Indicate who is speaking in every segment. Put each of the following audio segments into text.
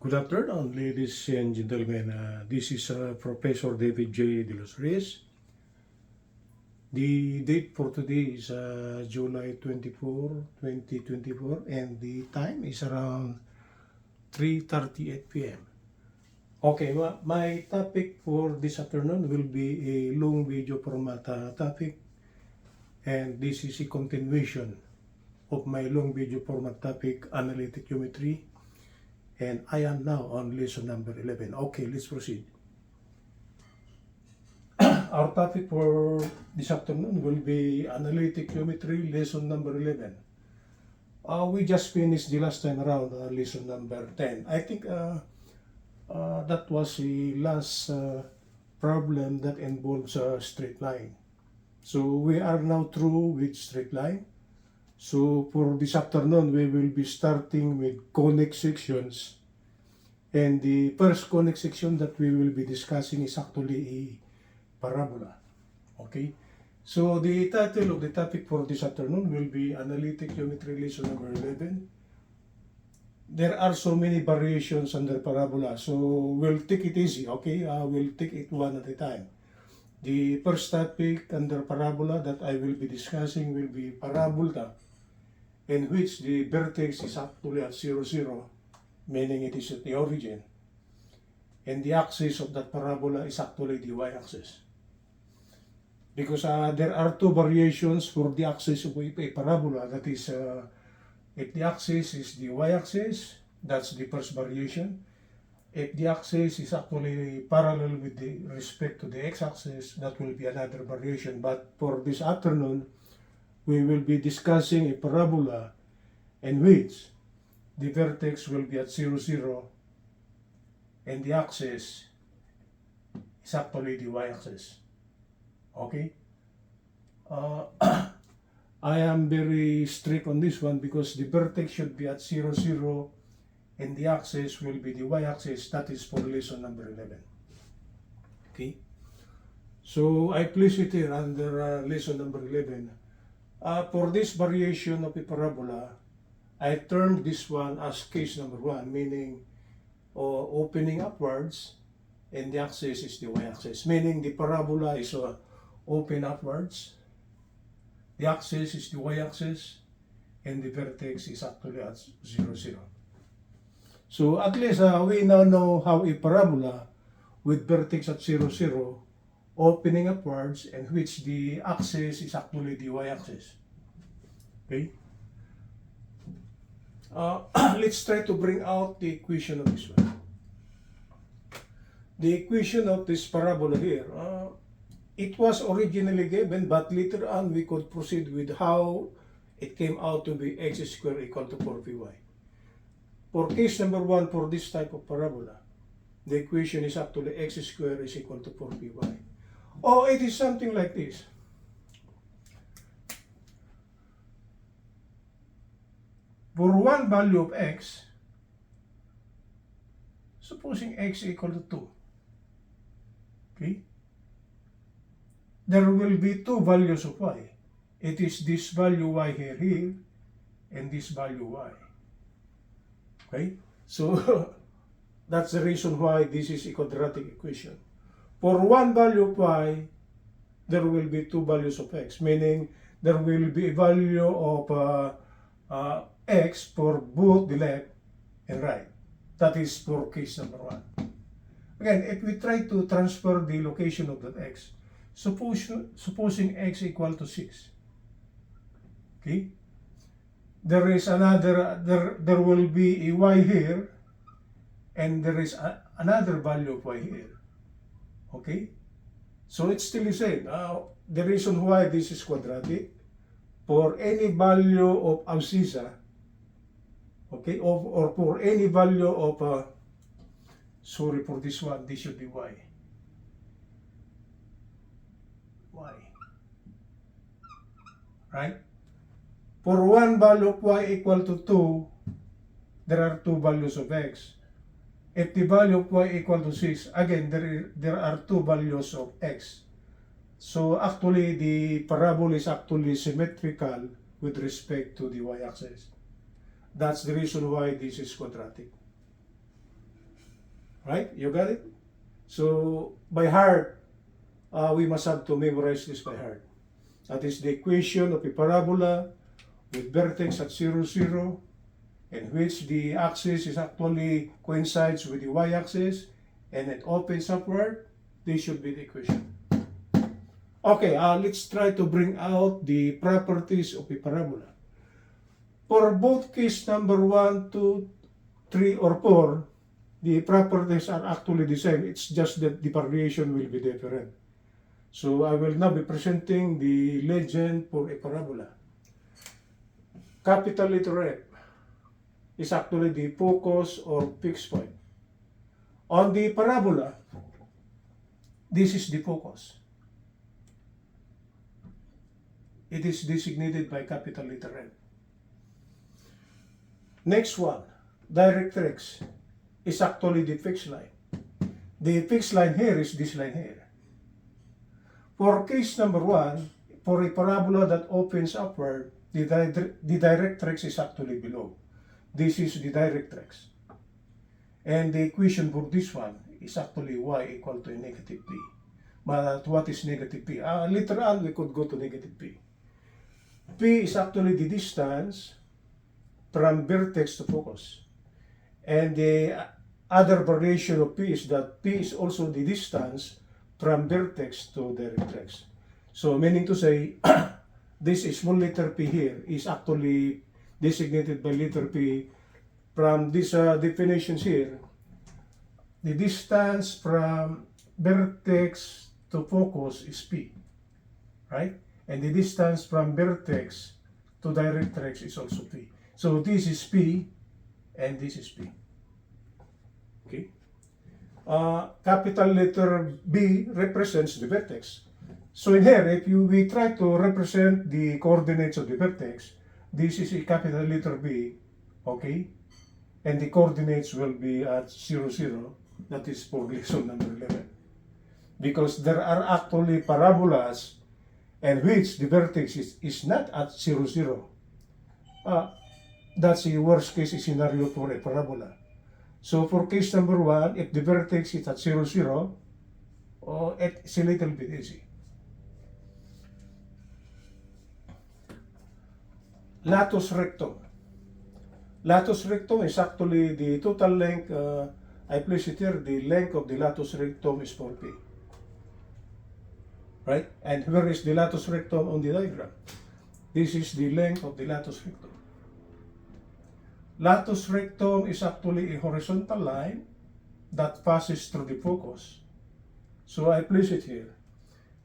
Speaker 1: Good afternoon, ladies and gentlemen. This is Professor David J. De Los Reyes. The date for today is July 24, 2024, and the time is around 3:38 p.m. Okay, my topic for this afternoon will be a long video format topic, and this is a continuation of my long video format topic, Analytic Geometry. And I am now on lesson number 11. Okay, let's proceed. Our topic for this afternoon will be Analytic Geometry, lesson number 11. We just finished the last time around lesson number 10. I think that was the last problem that involves a straight line. So we are now through with straight line. So for this afternoon, we will be starting with conic sections. And the first conic section that we will be discussing is actually a parabola. Okay? So the title of the topic for this afternoon will be Analytic Geometry lesson number 11. There are so many variations under parabola, so we'll take it easy, okay? We'll take it one at a time. The first topic under parabola that I will be discussing will be parabola, in which the vertex is actually at 0, 0, meaning it is at the origin. And the axis of that parabola is actually the y-axis. Because there are two variations for the axis of a parabola. That is, if the axis is the y-axis, that's the first variation. If the axis is actually parallel with the respect to the x-axis, that will be another variation. But for this afternoon, we will be discussing a parabola in which the vertex will be at 0, 0, and the axis is actually the y-axis. Okay? I am very strict on this one because the vertex should be at 0, 0, and the axis will be the y-axis. That is for lesson number 11. Okay? So I place it here under lesson number 11. For this variation of a parabola, I termed this one as case number 1, meaning opening upwards, and the axis is the y-axis, meaning the parabola is open upwards, the axis is the y-axis, and the vertex is actually at 0, 0. So at least we now know how a parabola with vertex at 0, 0, opening upwards, and which the axis is actually the y-axis. Okay? Let's try to bring out the equation of this one. The equation of this parabola here, it was originally given, but later on we could proceed with how it came out to be x squared equal to 4py. For case number 1, for this type of parabola, the equation is actually x squared is equal to 4py. Oh, it is something like this. For one value of x, supposing x equal to 2, okay, there will be two values of y. It is this value y here, and this value y. Okay, so that's the reason why this is a quadratic equation. For one value of y, there will be two values of x, meaning there will be a value of x for both the left and right. That is for case number 1. Again, if we try to transfer the location of that x, supposing x equal to 6, okay, there is another, there will be a y here, and there is another value of y here. Okay, so it's still the same. The reason why this is quadratic, for any value of abscissa, okay, or for any value of, sorry for this one, this should be y. Y. Right? For one value of y equal to 2, there are two values of x. If the value of y equal to 6, again, there are two values of x. So actually, the parabola is actually symmetrical with respect to the y-axis. That's the reason why this is quadratic. Right? You got it? So, by heart, we must have to memorize this by heart. That is the equation of a parabola with vertex at 0, 0, in which the axis is actually coincides with the y-axis and it opens upward. This should be the equation. Okay, let's try to bring out the properties of a parabola. For both case number 1, 2, 3, or 4, the properties are actually the same. It's just that the variation will be different. So I will now be presenting the legend for a parabola. Capital letter F is actually the focus or fixed point. On the parabola, this is the focus. It is designated by capital letter F. Next one, directrix, is actually the fixed line. The fixed line here is this line here. For case number 1, for a parabola that opens upward, the directrix is actually below. This is the directrix. And the equation for this one is actually y equal to negative p. But what is negative p? Later on, we could go to negative p. P is actually the distance from vertex to focus. And the other variation of P is that P is also the distance from vertex to directrix. So meaning to say, this small letter P here is actually designated by letter P from these definitions here. The distance from vertex to focus is P, right? And the distance from vertex to directrix is also P. So this is P and this is P. Okay. Capital letter B represents the vertex. So in here, if we try to represent the coordinates of the vertex, this is a capital letter B, okay? And the coordinates will be at 0, 0. That is for lesson number 11. Because there are actually parabolas and which the vertex is not at 0, 0. That's a worst case scenario for a parabola. So for case number 1, if the vertex is at 0, 0, it's a little bit easy. Latus rectum. Latus rectum is actually the total length, I place it here, the length of the latus rectum is 4p. Right? And where is the latus rectum on the diagram? This is the length of the latus rectum. Latus rectum is actually a horizontal line that passes through the focus. So I place it here.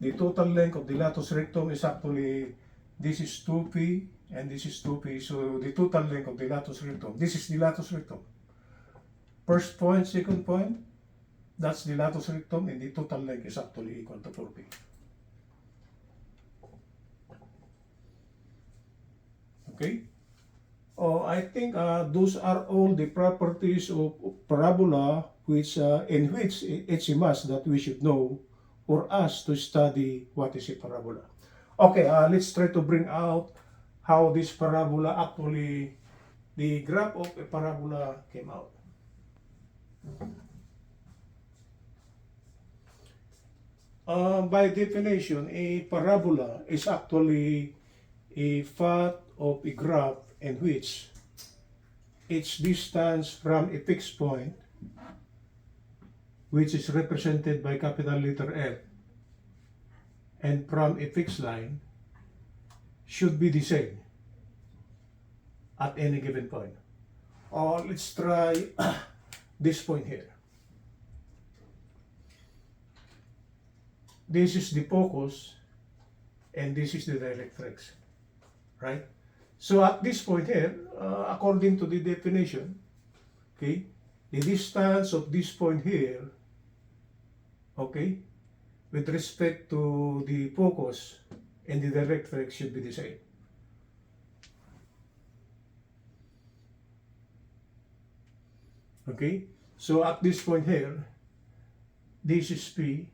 Speaker 1: The total length of the latus rectum is actually, this is 2p and this is 2p. So the total length of the latus rectum, this is the latus rectum. First point, second point, that's the latus rectum, and the total length is actually equal to 4p. Okay? I think those are all the properties of parabola in which it's a must that we should know for us to study what is a parabola. Okay, let's try to bring out how this parabola actually, the graph of a parabola came out. By definition, a parabola is actually a path of a graph in which its distance from a fixed point, which is represented by capital letter F, and from a fixed line, should be the same at any given point. Let's try this point here. This is the focus, and this is the directrix, right? So at this point here, according to the definition, okay, the distance of this point here, okay, with respect to the focus and the directrix should be the same. Okay, so at this point here, this is P,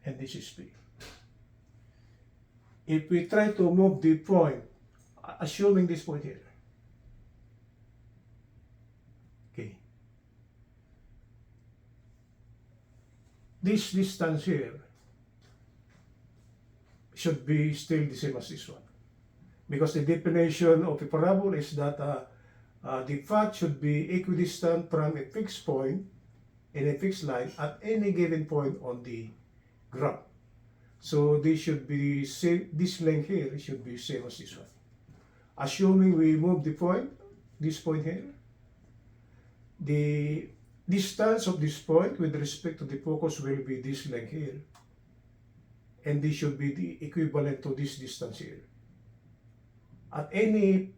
Speaker 1: and this is P. If we try to move the point, assuming this point here, okay, this distance here should be still the same as this one. Because the definition of a parabola is that the path should be equidistant from a fixed point in a fixed line at any given point on the graph. So this should be same, this length here should be same as this one. Assuming we move the point, this point here, the distance of this point with respect to the focus will be this length here. And this should be the equivalent to this distance here. At any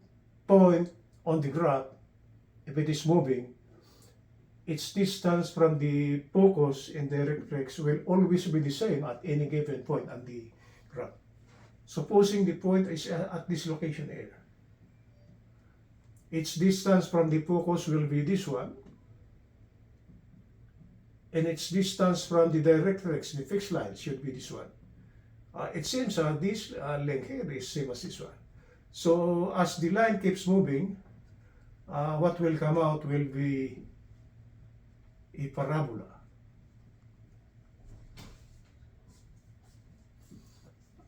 Speaker 1: point on the graph, if it is moving, its distance from the focus and the reflex will always be the same at any given point on the graph. Supposing the point is at this location here, its distance from the focus will be this one, and its distance from the directrix, the fixed line, should be this one. It seems this length here is same as this one. So as the line keeps moving, what will come out will be a parabola.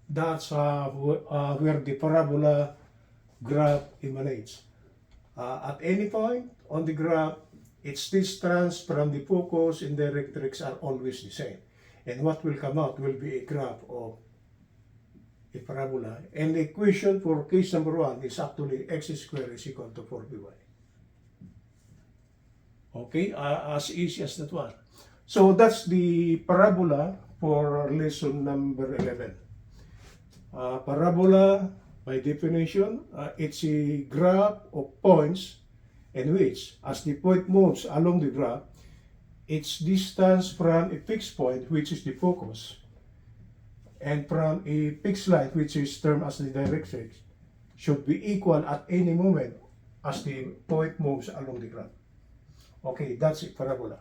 Speaker 1: That's where the parabola graph emanates. At any point on the graph, its distance from the focus and directrix are always the same. And what will come out will be a graph of a parabola. And the equation for case number 1 is actually x squared is equal to 4py. Okay, as easy as that one. So that's the parabola for lesson number 11. Parabola, by definition, it's a graph of points in which, as the point moves along the graph, its distance from a fixed point, which is the focus, and from a fixed line, which is termed as the directrix, should be equal at any moment as the point moves along the graph. Okay, that's a parabola.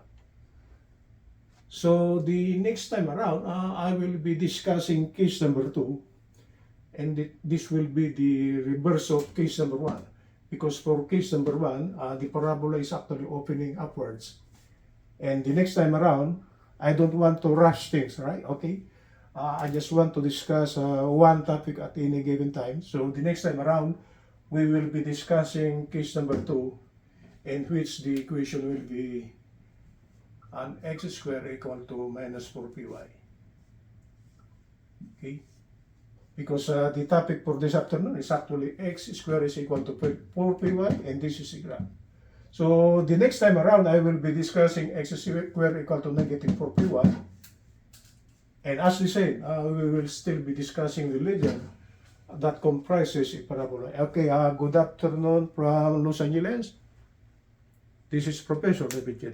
Speaker 1: So the next time around, I will be discussing case number 2, and this will be the reverse of case number 1. Because for case number 1, the parabola is actually opening upwards. And the next time around, I don't want to rush things, right? Okay? I just want to discuss one topic at any given time. So the next time around, we will be discussing case number 2, in which the equation will be an x squared equal to minus 4py. Okay? Because the topic for this afternoon is actually x squared is equal to 4py, and this is a graph. So the next time around, I will be discussing x squared equal to negative 4py. And as we said, we will still be discussing the legend that comprises a parabola. Okay, good afternoon from Los Angeles. This is Professor David J.